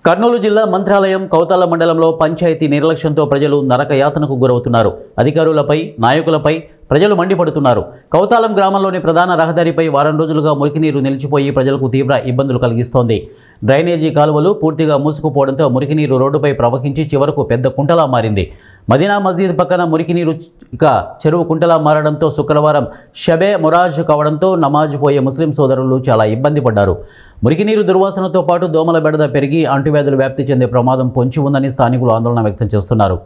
కర్నూలు జిల్లా మంత్రాలయం కౌతాల మండలంలో పంచాయతీ నిర్లక్ష్యంతో ప్రజలు నరక యాతనకు గురవుతున్నారు. అధికారులపై, నాయకులపై ప్రజలు మండిపడుతున్నారు. కౌతాలం గ్రామంలోని ప్రధాన రహదారిపై వారం రోజులుగా మురికినీరు నిలిచిపోయి ప్రజలకు తీవ్ర ఇబ్బందులు కలిగిస్తోంది. డ్రైనేజీ కాలువలు పూర్తిగా మూసుకుపోవడంతో మురికినీరు రోడ్డుపై ప్రవహించి చివరకు పెద్ద కుంటలా మారింది. మదీనా మసీద్ పక్కన మురికినీరు ఇక చెరువు కుంటలా మారడంతో శుక్రవారం షబే మొరాజ్ కావడంతో నమాజ్ పోయే ముస్లిం సోదరులు చాలా ఇబ్బంది పడ్డారు. మురికినీరు దుర్వాసనతో పాటు దోమల బెడద పెరిగి అంటువ్యాధులు వ్యాప్తి చెందే ప్రమాదం పొంచి ఉందని స్థానికులు ఆందోళన వ్యక్తం చేస్తున్నారు.